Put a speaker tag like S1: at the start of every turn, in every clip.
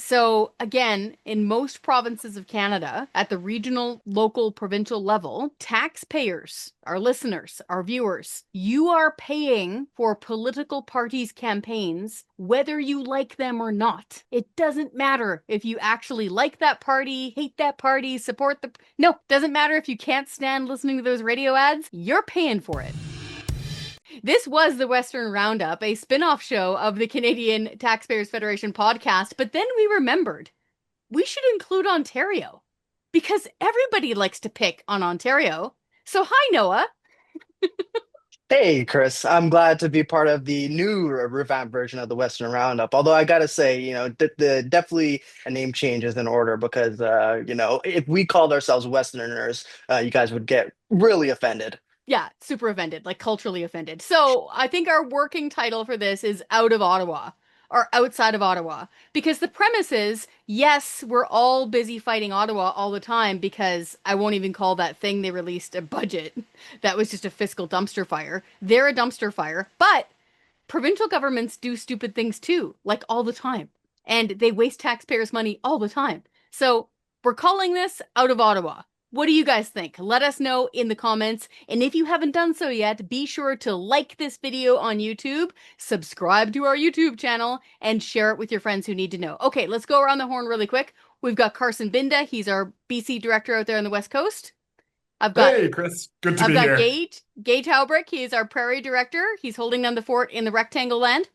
S1: So again, in most provinces of Canada, at the regional, local, provincial level, taxpayers, our listeners, our viewers, you are paying for political parties' campaigns, whether you like them or not. It doesn't matter if you actually like that party, hate that party, support the... No, doesn't matter if you can't stand listening to those radio ads, you're paying for it. This was the Western Roundup, a spin-off show of the Canadian Taxpayers Federation podcast, but then we remembered we should include Ontario because everybody likes to pick on Ontario. So hi, Noah.
S2: Hey, Chris, I'm glad to be part of the new revamped version of the Western Roundup. Although I gotta say, the definitely a name change is in order because, if we called ourselves Westerners, you guys would get really offended.
S1: Yeah, super offended, like culturally offended. So I think our working title for this is Out of Ottawa or Outside of Ottawa. Because the premise is, yes, we're all busy fighting Ottawa all the time because I won't even call that thing they released a budget. That was just a fiscal dumpster fire. They're a dumpster fire, but provincial governments do stupid things too, like all the time. And they waste taxpayers' money all the time. So we're calling this Out of Ottawa. What do you guys think? Let us know in the comments. And if you haven't done so yet, be sure to like this video on YouTube, subscribe to our YouTube channel, and share it with your friends who need to know. Okay, let's go around the horn really quick. We've got Carson Binda. He's our BC director out there on the West Coast. I've got
S3: Hey, Chris. Good to
S1: I've
S3: be
S1: got
S3: here.
S1: Gate Halbrick. He is our prairie director. He's holding down the fort in the rectangle land.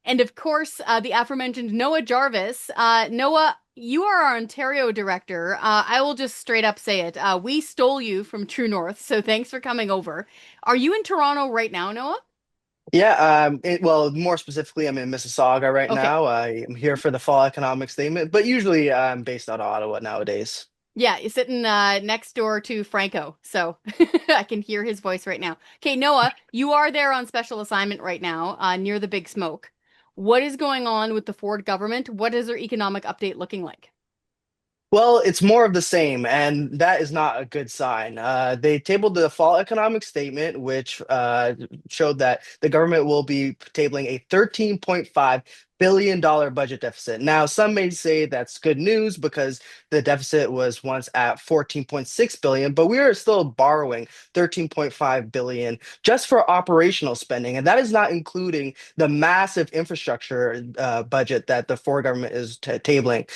S1: And of course, the aforementioned Noah Jarvis. Noah, you are our Ontario director. I will just straight up say it. We stole you from True North, so thanks for coming over. Are you in Toronto right now, Noah?
S2: Yeah, well, more specifically, I'm in Mississauga right
S1: Okay.
S2: now. I am here for the fall economic statement, but usually I'm based out of Ottawa nowadays.
S1: Yeah, you're sitting next door to Franco, so I can hear his voice right now. Okay, Noah, you are there on special assignment right now, near the Big Smoke. What is going on with the Ford government? What is their economic update looking like?
S2: Well, it's more of the same, and that is not a good sign. They tabled the fall economic statement, which showed that the government will be tabling a $13.5 billion budget deficit. Now, some may say that's good news because the deficit was once at 14.6 billion, but we are still borrowing 13.5 billion just for operational spending, and that is not including the massive infrastructure budget that the Ford government is tabling.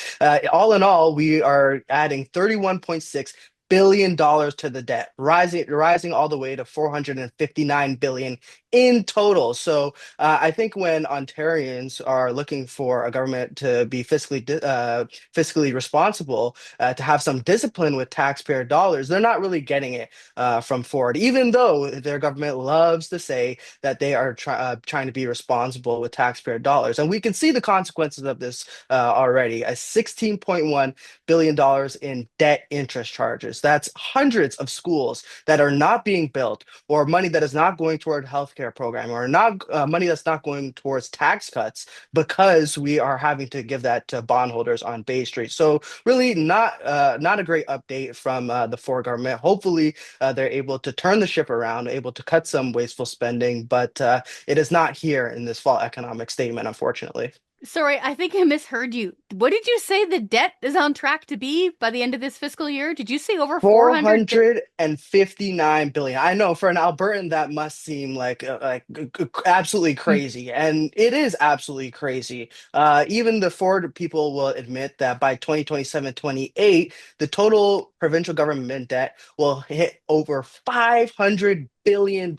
S2: All in all, we are adding $31.6 billion to the debt, rising all the way to 459 billion in total. So I think when Ontarians are looking for a government to be fiscally responsible, to have some discipline with taxpayer dollars, they're not really getting it from Ford, even though their government loves to say that they are trying to be responsible with taxpayer dollars. And we can see the consequences of this already. A $16.1 billion in debt interest charges. That's hundreds of schools that are not being built, or money that is not going toward healthcare program, or not money that's not going towards tax cuts because we are having to give that to bondholders on Bay Street. So really not a great update from the Ford government. Hopefully they're able to turn the ship around, able to cut some wasteful spending, but it is not here in this fall economic statement, unfortunately.
S1: Sorry, I think I misheard you. What did you say the debt is on track to be by the end of this fiscal year? Did you say over 400 bi-
S2: 459 billion. I know for an Albertan that must seem absolutely crazy, and it is absolutely crazy. Even the Ford people will admit that by 2027, 28, the total provincial government debt will hit over $500 billion.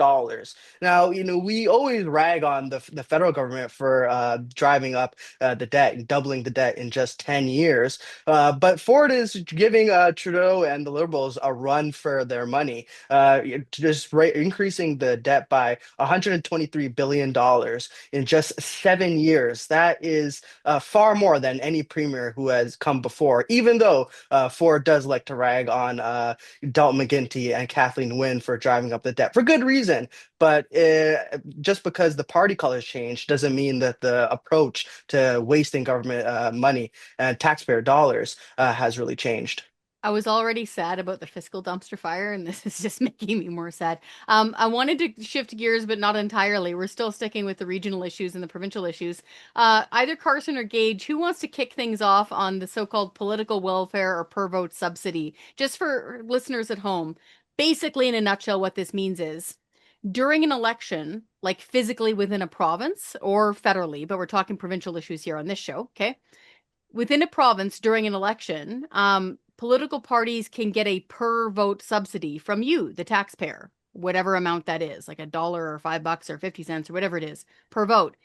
S2: Now, we always rag on the federal government for driving up the debt and doubling the debt in just 10 years. But Ford is giving Trudeau and the Liberals a run for their money, just increasing the debt by $123 billion in just 7 years. That is far more than any premier who has come before, even though Ford does like to rag on Dalton McGuinty and Kathleen Wynne for driving up the debt for good reason. But just because the party colors changed doesn't mean that the approach to wasting government money and taxpayer dollars has really changed.
S1: I was already sad about the fiscal dumpster fire, and this is just making me more sad. I wanted to shift gears, but not entirely. We're still sticking with the regional issues and the provincial issues. Either Carson or Gage, who wants to kick things off on the so-called political welfare or per vote subsidy? Just for listeners at home, basically, in a nutshell, what this means is during an election, like physically within a province or federally, but we're talking provincial issues here on this show, okay? Within a province during an election, political parties can get a per vote subsidy from you, the taxpayer, whatever amount that is, like $1 or $5 or 50 cents or whatever it is per vote.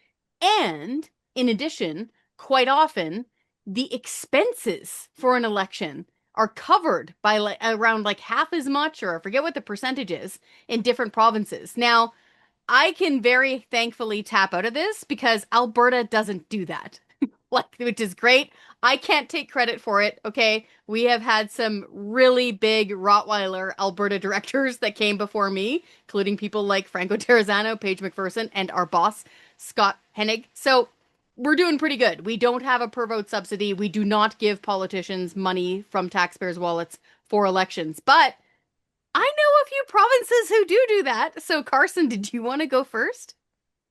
S1: And in addition, quite often, the expenses for an election are covered by like around like half as much, or I forget what the percentage is in different provinces. Now, I can very thankfully tap out of this because Alberta doesn't do that. Like, which is great. I can't take credit for it. Okay. We have had some really big Rottweiler Alberta directors that came before me, including people like Franco Terrazzano, Paige McPherson, and our boss, Scott Hennig. So we're doing pretty good. We don't have a per vote subsidy. We do not give politicians money from taxpayers' wallets for elections. But I know a few provinces who do that. So, Carson, did you want to go first?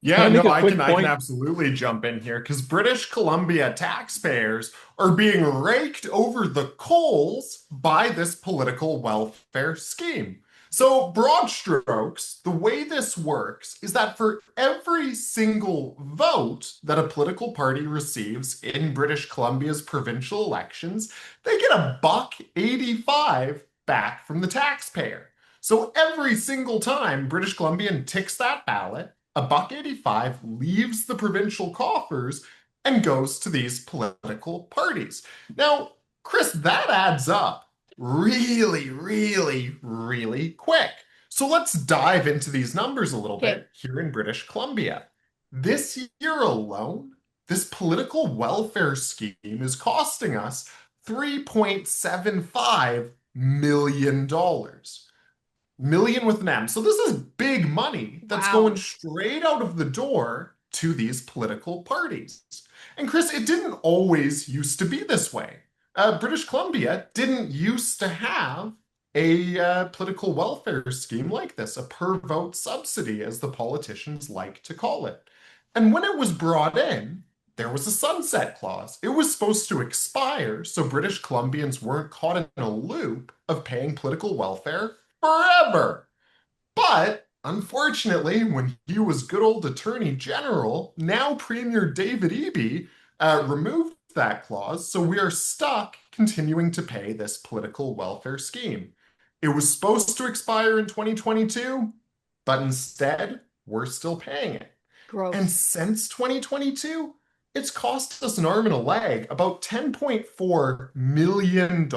S3: Can
S4: Yeah,
S3: I
S4: no,
S3: make a
S4: I can
S3: quick
S4: I can
S3: point?
S4: absolutely jump in here because British Columbia taxpayers are being raked over the coals by this political welfare scheme. So, broad strokes, the way this works is that for every single vote that a political party receives in British Columbia's provincial elections, they get a buck 85 back from the taxpayer. So every single time British Columbian ticks that ballot, a buck 85 leaves the provincial coffers and goes to these political parties. Now, Chris, that adds up really, really, really quick. So let's dive into these numbers a little
S1: Okay.
S4: bit here in British Columbia. This year alone, this political welfare scheme is costing us $3.75 million. Million with an M. So this is big money that's going
S1: Wow.
S4: straight out of the door to these political parties. And Chris, it didn't always used to be this way. British Columbia didn't used to have a political welfare scheme like this, a per vote subsidy, as the politicians like to call it. And when it was brought in, there was a sunset clause. It was supposed to expire so British Columbians weren't caught in a loop of paying political welfare forever. But unfortunately, when he was good old Attorney General, now Premier David Eby, removed that clause, so we are stuck continuing to pay this political welfare scheme. It was supposed to expire in 2022, but instead, we're still paying it. And
S1: Gross.
S4: since 2022, it's cost us an arm and a leg, about $10.4 million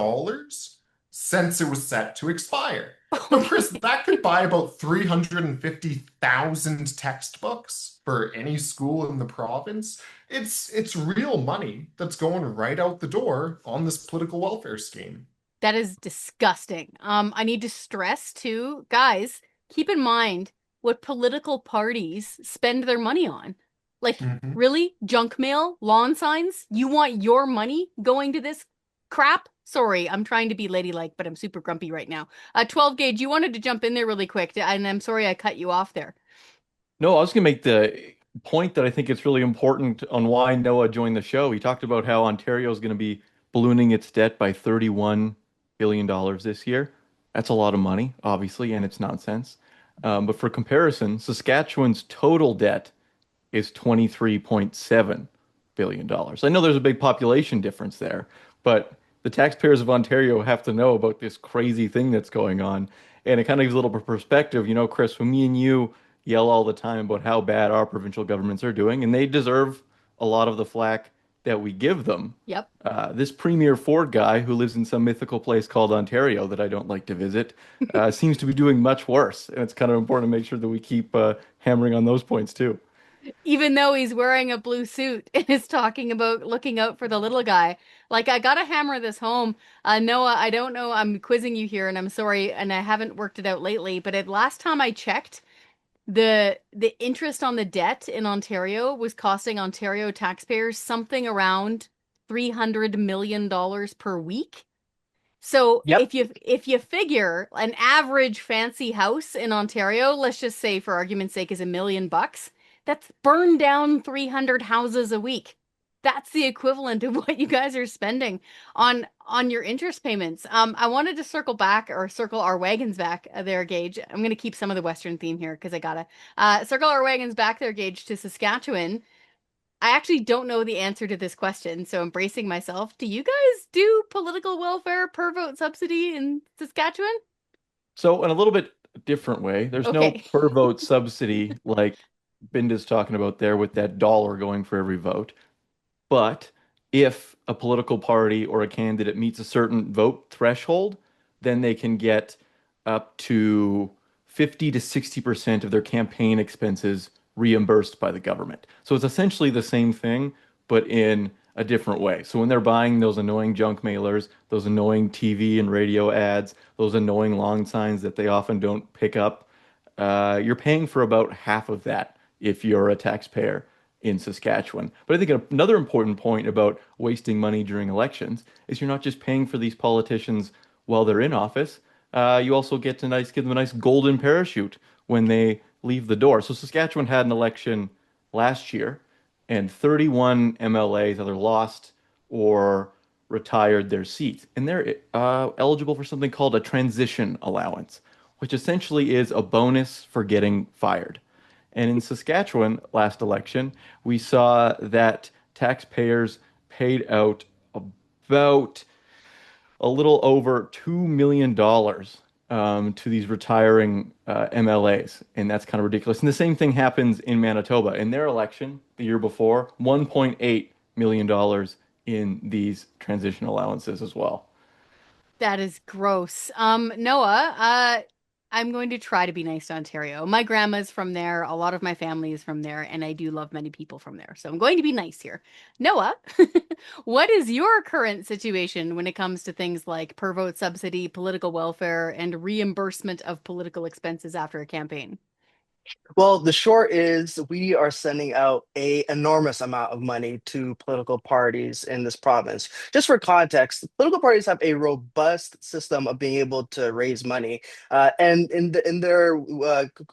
S4: since it was set to expire. Now, Chris, that could buy about 350,000 textbooks for any school in the province. It's real money that's going right out the door on this political welfare scheme.
S1: That is disgusting. I need to stress too, guys, keep in mind what political parties spend their money on. Like,
S4: Mhm.
S1: really? Junk mail? Lawn signs? You want your money going to this crap? Sorry, I'm trying to be ladylike, but I'm super grumpy right now. 12 gauge, you wanted to jump in there really quick, and I'm sorry I cut you off there.
S3: No, I was going to make the point that I think it's really important on why Noah joined the show. He talked about how Ontario is going to be ballooning its debt by $31 billion this year. That's a lot of money, obviously, and it's nonsense. But for comparison, Saskatchewan's total debt is $23.7 billion. I know there's a big population difference there, but the taxpayers of Ontario have to know about this crazy thing that's going on. And it kind of gives a little bit of perspective. You know, Chris, when me and you yell all the time about how bad our provincial governments are doing, and they deserve a lot of the flack that we give them.
S1: Yep.
S3: This Premier Ford guy who lives in some mythical place called Ontario that I don't like to visit seems to be doing much worse. And it's kind of important to make sure that we keep hammering on those points too.
S1: Even though he's wearing a blue suit and is talking about looking out for the little guy. Like, I gotta hammer this home. Noah, I don't know, I'm quizzing you here and I'm sorry, and I haven't worked it out lately, but at last time I checked, the interest on the debt in Ontario was costing Ontario taxpayers something around $300 million per week. So
S2: Yep.
S1: if you figure an average fancy house in Ontario, let's just say for argument's sake is $1 million, that's burned down 300 houses a week. That's the equivalent of what you guys are spending on your interest payments. I wanted to circle back or circle our wagons back there, Gage. I'm gonna keep some of the Western theme here because I gotta circle our wagons back there, Gage, to Saskatchewan. I actually don't know the answer to this question, so I'm bracing myself. Do you guys do political welfare per vote subsidy in Saskatchewan?
S3: So in a little bit different way, there's no
S1: Okay.
S3: per vote subsidy like Binda's talking about there with that dollar going for every vote. But if a political party or a candidate meets a certain vote threshold, then they can get up to 50 to 60% of their campaign expenses reimbursed by the government. So it's essentially the same thing, but in a different way. So when they're buying those annoying junk mailers, those annoying TV and radio ads, those annoying lawn signs that they often don't pick up, you're paying for about half of that if you're a taxpayer in Saskatchewan. But I think another important point about wasting money during elections is you're not just paying for these politicians while they're in office. You also get to give them a nice golden parachute when they leave the door. So Saskatchewan had an election last year, and 31 MLAs either lost or retired their seats, and they're eligible for something called a transition allowance, which essentially is a bonus for getting fired. And in Saskatchewan last election, we saw that taxpayers paid out about a little over $2 million to these retiring MLAs. And that's kind of ridiculous. And the same thing happens in Manitoba. In their election the year before, $1.8 million in these transition allowances as well.
S1: That is gross. Noah, I'm going to try to be nice to Ontario. My grandma's from there, a lot of my family is from there, and I do love many people from there. So I'm going to be nice here. Noah, what is your current situation when it comes to things like per vote subsidy, political welfare, and reimbursement of political expenses after a campaign?
S2: Well, the short is we are sending out a enormous amount of money to political parties in this province. Just for context, political parties have a robust system of being able to raise money, and in their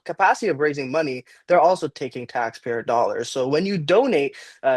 S2: capacity of raising money, they're also taking taxpayer dollars. So when you donate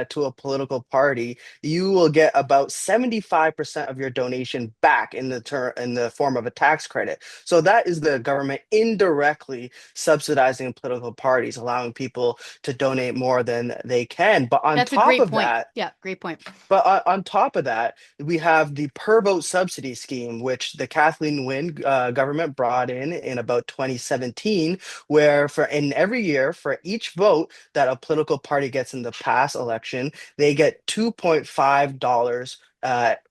S2: to a political party, you will get about 75% of your donation back in the form of a tax credit. So that is the government indirectly subsidizing political parties, allowing people to donate more than they can.
S1: That's a great point. Yeah, great point.
S2: On top of that, we have the per vote subsidy scheme, which the Kathleen Wynne government brought in about 2017, where for in every year for each vote that a political party gets in the past election, they get $2.5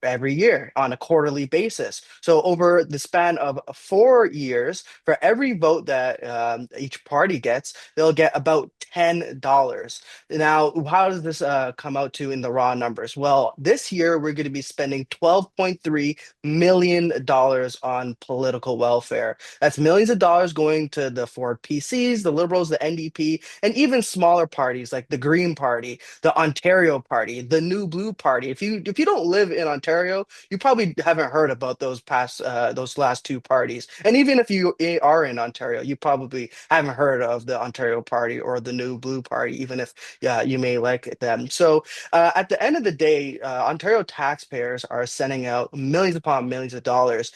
S2: every year on a quarterly basis. So over the span of 4 years, for every vote that each party gets, they'll get about $10. Now, how does this come out to in the raw numbers? Well, this year we're going to be spending $12.3 million on political welfare. That's millions of dollars going to the four PCs, the Liberals, the NDP, and even smaller parties like the Green Party, the Ontario Party, the New Blue Party. If you don't live in Ontario, you probably haven't heard about those last two parties. And even if you are in Ontario, you probably haven't heard of the Ontario Party or the New Blue Party, even if you may like them. So at the end of the day, Ontario taxpayers are sending out millions upon millions of dollars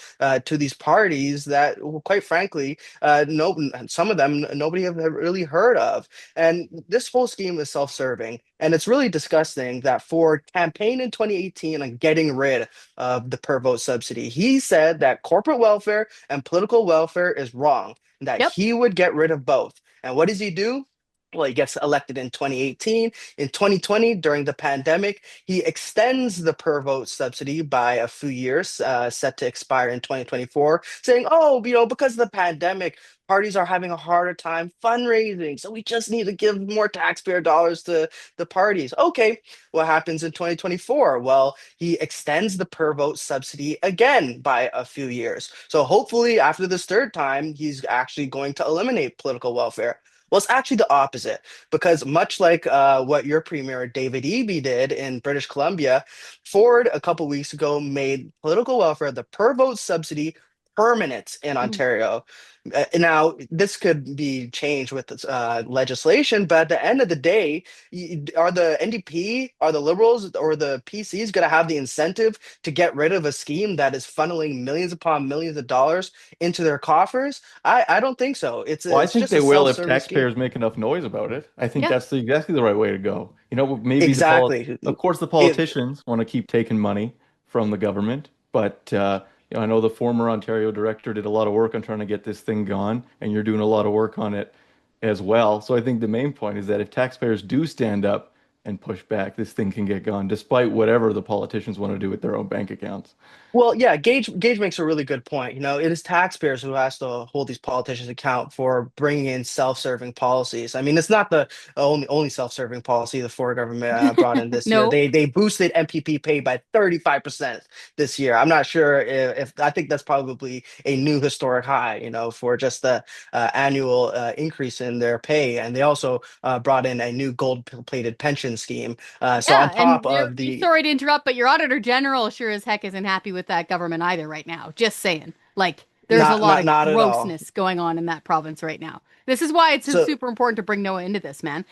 S2: to these parties that, well, quite frankly, no, some of them nobody have really heard of. And this whole scheme is self-serving. And it's really disgusting that Ford campaigned in 2018 on getting rid of the per vote subsidy. He said that corporate welfare and political welfare is wrong, and that
S1: Yep.
S2: he would get rid of both. And what does he do? Well, he gets elected in 2018. In 2020, during the pandemic, he extends the per vote subsidy by a few years, set to expire in 2024, saying, oh, because of the pandemic, parties are having a harder time fundraising. So we just need to give more taxpayer dollars to the parties. Okay, what happens in 2024? Well, he extends the per vote subsidy again by a few years. So hopefully, after this third time, he's actually going to eliminate political welfare. Well, it's actually the opposite because much like what your premier David Eby did in British Columbia, Ford a couple weeks ago made political welfare, the per vote subsidy, permanent in Ontario. Now, this could be changed with legislation, but at the end of the day, are the NDP, are the Liberals, or the PCs going to have the incentive to get rid of a scheme that is funneling millions upon millions of dollars into their coffers? I don't think so.
S3: Well, I
S2: It's
S3: think
S2: just
S3: they
S2: a
S3: will if
S2: self-serving scheme.
S3: taxpayers make enough noise about it. I think
S1: Yeah.
S3: that's exactly the right way to go. Maybe
S2: Exactly.
S3: of course, the
S2: It,
S3: politicians want to keep taking money from the government, but I know the former Ontario director did a lot of work on trying to get this thing gone, and you're doing a lot of work on it as well. So I think the main point is that if taxpayers do stand up and push back, this thing can get gone, despite whatever the politicians want to do with their own bank accounts.
S2: Well, yeah, Gage makes a really good point. It is taxpayers who has to hold these politicians account for bringing in self-serving policies. I mean, it's not the only self-serving policy the Ford government brought in this year.
S1: No.
S2: They boosted MPP pay by 35% this year. I'm not sure if I think that's probably a new historic high, for just the annual increase in their pay. And they also brought in a new gold-plated pension scheme. So on
S1: Yeah, and
S2: top of
S1: you're
S2: the
S1: sorry to interrupt, but your auditor general sure as heck isn't happy with that government either right now. Just saying. Like, there's a
S2: not
S1: lot
S2: not
S1: of
S2: not at all.
S1: grossness going on in that province right now. This is why it's
S2: So
S1: super important to bring Noah into this, man.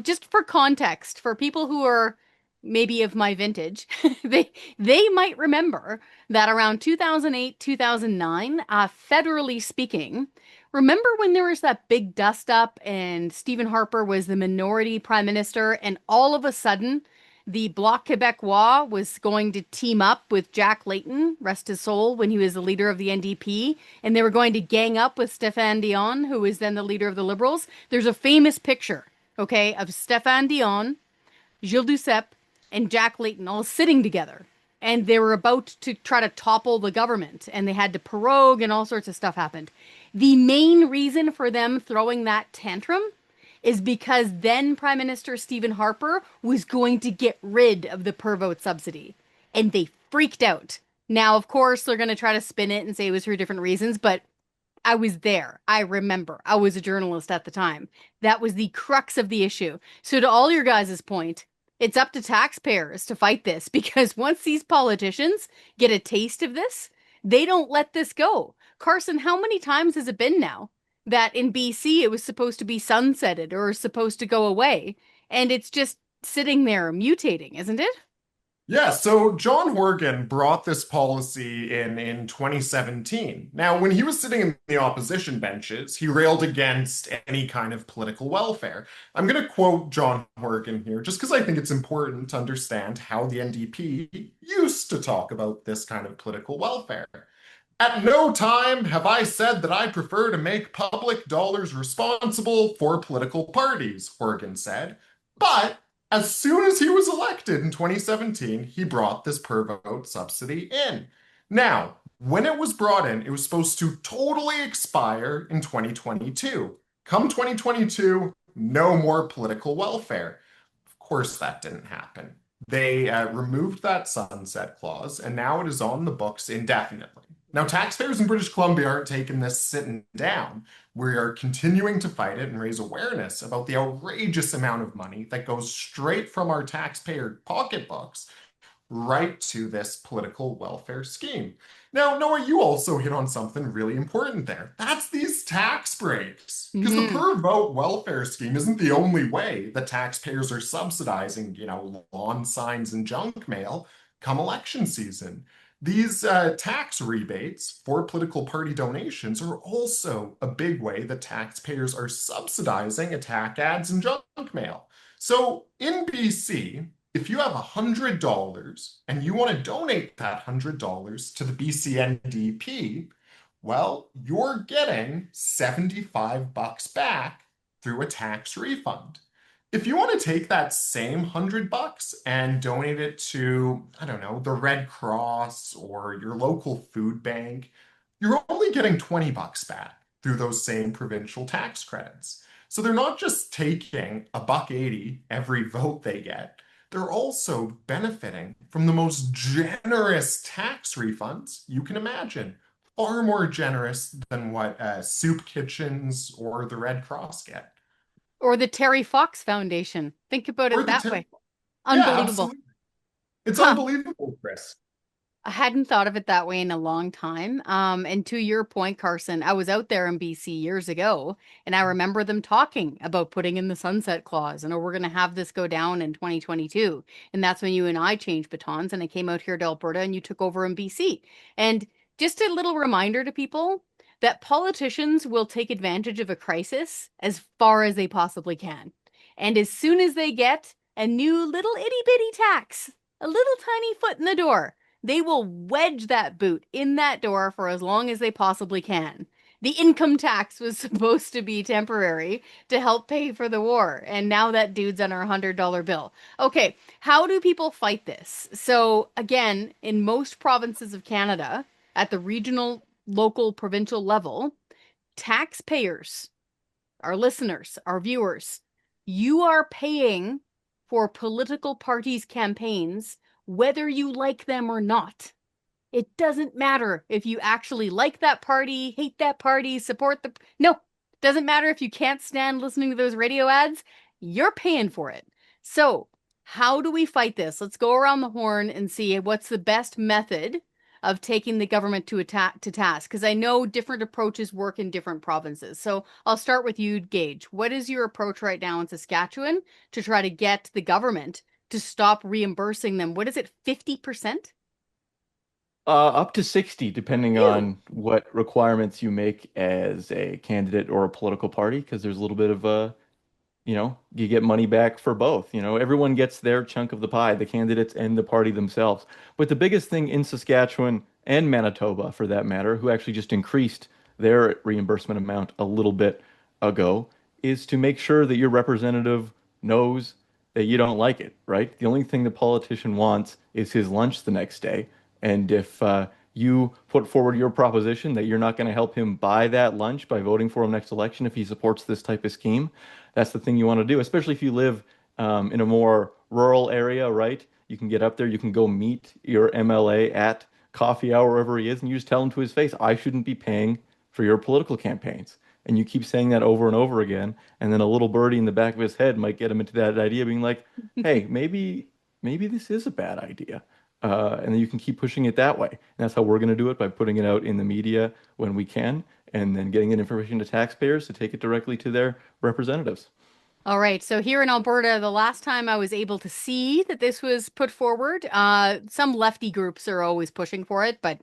S1: Just for context, for people who are maybe of my vintage, they might remember that around 2008, 2009, federally speaking, remember when there was that big dust up and Stephen Harper was the minority prime minister, and all of a sudden the Bloc Québécois was going to team up with Jack Layton, rest his soul, when he was the leader of the NDP, and they were going to gang up with Stéphane Dion, who was then the leader of the Liberals. There's a famous picture, okay, of Stéphane Dion, Gilles Duceppe, and Jack Layton all sitting together. And they were about to try to topple the government, and they had to prorogue, and all sorts of stuff happened. The main reason for them throwing that tantrum is because then Prime Minister Stephen Harper was going to get rid of the per vote subsidy. And they freaked out. Now, of course, they're going to try to spin it and say it was for different reasons, but I was there. I remember. I was a journalist at the time. That was the crux of the issue. So, to all your guys' point, it's up to taxpayers to fight this because once these politicians get a taste of this, they don't let this go. Carson, how many times has it been now that in BC it was supposed to be sunsetted or supposed to go away? And it's just sitting there mutating, isn't it?
S4: Yeah, so John Horgan brought this policy in 2017. Now, when he was sitting in the opposition benches, he railed against any kind of political welfare. I'm going to quote John Horgan here, just because I think it's important to understand how the NDP used to talk about this kind of political welfare. At no time have I said that I prefer to make public dollars responsible for political parties, Horgan said. But as soon as he was elected in 2017, he brought this per vote subsidy in. Now, when it was brought in, it was supposed to totally expire in 2022. Come 2022, no more political welfare. Of course, that didn't happen. They removed that sunset clause, and now it is on the books indefinitely. Now, taxpayers in British Columbia aren't taking this sitting down. We are continuing to fight it and raise awareness about the outrageous amount of money that goes straight from our taxpayer pocketbooks right to this political welfare scheme. Now, Noah, you also hit on something really important there. That's these tax breaks. Because the
S1: Mm-hmm.
S4: per vote welfare scheme isn't the only way that taxpayers are subsidizing, lawn signs and junk mail come election season. These tax rebates for political party donations are also a big way that taxpayers are subsidizing attack ads and junk mail. So in BC, if you have $100 and you want to donate that $100 to the BC NDP, well, you're getting 75 bucks back through a tax refund. If you want to take that same $100 and donate it to, I don't know, the Red Cross or your local food bank, you're only getting 20 bucks back through those same provincial tax credits. So they're not just taking a buck 80 every vote they get, they're also benefiting from the most generous tax refunds you can imagine. Far more generous than what soup kitchens or the Red Cross get.
S1: Or the Terry Fox Foundation. Think about
S4: or
S1: it
S4: the
S1: that
S4: 10.
S1: way.
S4: Yeah,
S1: Unbelievable.
S4: absolutely. It's
S1: Huh.
S4: unbelievable, Chris.
S1: I hadn't thought of it that way in a long time. And to your point, Carson, I was out there in BC years ago, and I remember them talking about putting in the sunset clause, and oh, we're going to have this go down in 2022. And that's when you and I changed batons, and I came out here to Alberta, and you took over in BC. And just a little reminder to people that politicians will take advantage of a crisis as far as they possibly can. And as soon as they get a new little itty bitty tax, a little tiny foot in the door, they will wedge that boot in that door for as long as they possibly can. The income tax was supposed to be temporary to help pay for the war, and now that dude's on our $100 bill. Okay, how do people fight this? So, again, in most provinces of Canada, at the regional, local, provincial level, taxpayers, our listeners, our viewers, you are paying for political parties' campaigns whether you like them or not. It doesn't matter if you actually like that party, hate that party, support the. No, doesn't matter if you can't stand listening to those radio ads. You're paying for it. So, how do we fight this? Let's go around the horn and see what's the best method of taking the government to task. Because I know different approaches work in different provinces. So, I'll start with you, Gage. What is your approach right now in Saskatchewan to try to get the government to stop reimbursing them? What is it, 50%?
S3: Up to 60, depending
S1: Ew.
S3: on what requirements you make as a candidate or a political party, because there's a little bit of you get money back for both. Everyone gets their chunk of the pie, the candidates and the party themselves. But the biggest thing in Saskatchewan and Manitoba, for that matter, who actually just increased their reimbursement amount a little bit ago, is to make sure that your representative knows that you don't like it, right? The only thing the politician wants is his lunch the next day. And if you put forward your proposition that you're not going to help him buy that lunch by voting for him next election if he supports this type of scheme, that's the thing you want to do, especially if you live in a more rural area, right? You can get up there, you can go meet your MLA at coffee hour, wherever he is, and you just tell him to his face, I shouldn't be paying for your political campaigns. And you keep saying that over and over again, and then a little birdie in the back of his head might get him into that idea, being like, hey, maybe this is a bad idea. And then you can keep pushing it that way. And that's how we're going to do it, by putting it out in the media when we can, and then getting that information to taxpayers to take it directly to their representatives.
S1: All right. So here in Alberta, the last time I was able to see that this was put forward, some lefty groups are always pushing for it, but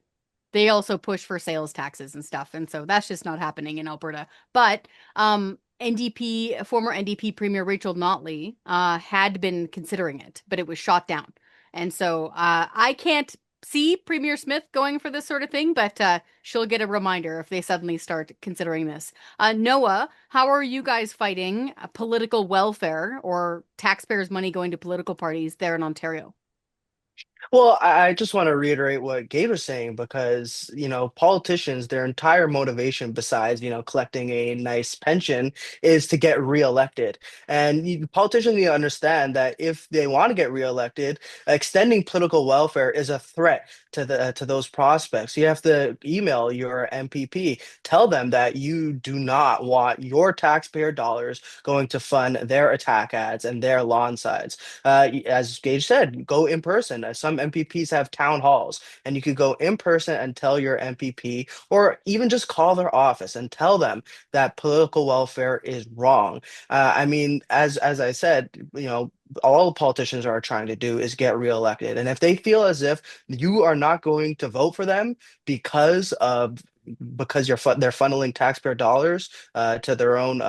S1: they also push for sales taxes and stuff. And so that's just not happening in Alberta. But former NDP Premier Rachel Notley had been considering it, but it was shot down. And so I can't see Premier Smith going for this sort of thing, but she'll get a reminder if they suddenly start considering this. Noah, how are you guys fighting political welfare or taxpayers' money going to political parties there in Ontario?
S2: Well, I just want to reiterate what Gabe was saying because, politicians, their entire motivation besides, collecting a nice pension is to get reelected. And politicians need to understand that if they want to get reelected, extending political welfare is a threat to those prospects. You have to email your MPP, tell them that you do not want your taxpayer dollars going to fund their attack ads and their lawn sides. As Gage said, go in person. Some MPPs have town halls, and you could go in person and tell your MPP, or even just call their office and tell them that political welfare is wrong. I mean, as I said, all politicians are trying to do is get reelected, and if they feel as if you are not going to vote for them because of they're funneling taxpayer dollars to their own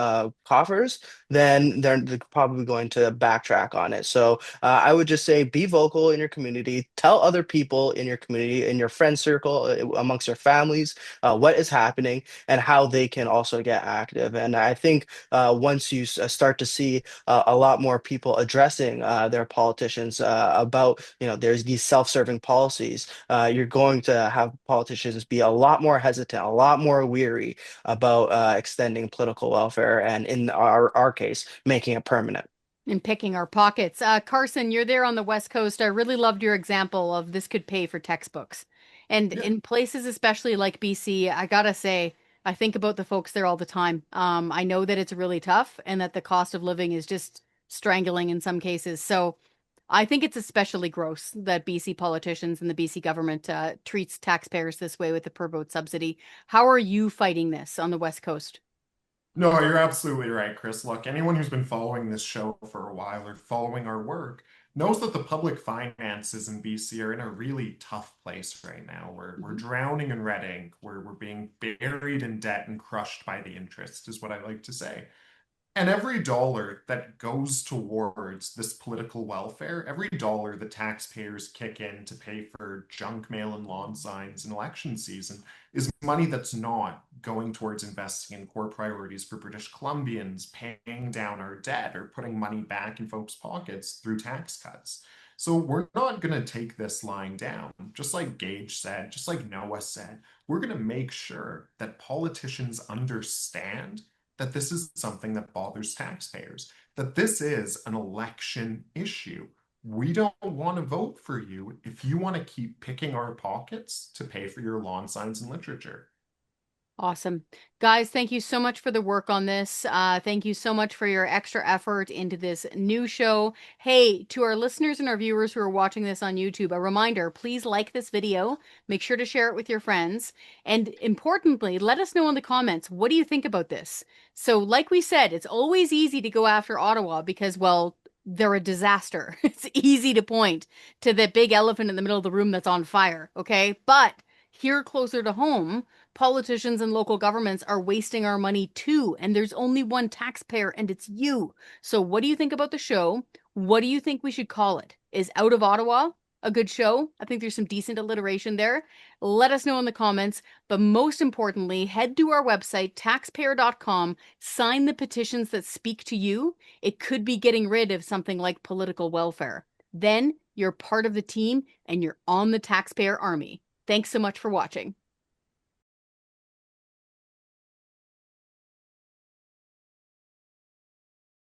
S2: coffers, then they're probably going to backtrack on it. So I would just say be vocal in your community, tell other people in your community, in your friend circle, amongst your families, what is happening and how they can also get active. And I think once you start to see a lot more people addressing their politicians about, there's these self-serving policies, you're going to have politicians be a lot more hesitant, a lot more weary about extending political welfare, and in our case, making it permanent.
S1: And picking our pockets. Carson, you're there on the West Coast. I really loved your example of this could pay for textbooks. And
S4: Yeah.
S1: in places, especially like BC, I gotta say, I think about the folks there all the time. I know that it's really tough and that the cost of living is just strangling in some cases. So I think it's especially gross that BC politicians and the BC government treats taxpayers this way with the per vote subsidy. How are you fighting this on the West Coast?
S4: No, you're absolutely right, Chris. Look, anyone who's been following this show for a while or following our work knows that the public finances in BC are in a really tough place right now. We're
S1: Mhm.
S4: drowning in red ink. We're being buried in debt and crushed by the interest, is what I like to say. And every dollar that goes towards this political welfare, every dollar the taxpayers kick in to pay for junk mail and lawn signs in election season is money that's not going towards investing in core priorities for British Columbians, paying down our debt, or putting money back in folks' pockets through tax cuts. So we're not going to take this lying down. Just like Gage said, just like Noah said, we're going to make sure that politicians understand that this is something that bothers taxpayers, that this is an election issue. We don't want to vote for you if you want to keep picking our pockets to pay for your lawn signs and literature.
S1: Awesome. Guys, thank you so much for the work on this. Thank you so much for your extra effort into this new show. Hey, to our listeners and our viewers who are watching this on YouTube, a reminder, please like this video. Make sure to share it with your friends. And importantly, let us know in the comments, what do you think about this? So like we said, it's always easy to go after Ottawa because, well, they're a disaster. It's easy to point to the big elephant in the middle of the room that's on fire, okay? But here closer to home, politicians and local governments are wasting our money too, and there's only one taxpayer, and it's you. So, what do you think about the show? What do you think we should call it? Is Out of Ottawa a good show? I think there's some decent alliteration there. Let us know in the comments. But most importantly, head to our website, taxpayer.com, sign the petitions that speak to you. It could be getting rid of something like political welfare. Then you're part of the team and you're on the taxpayer army. Thanks so much for watching.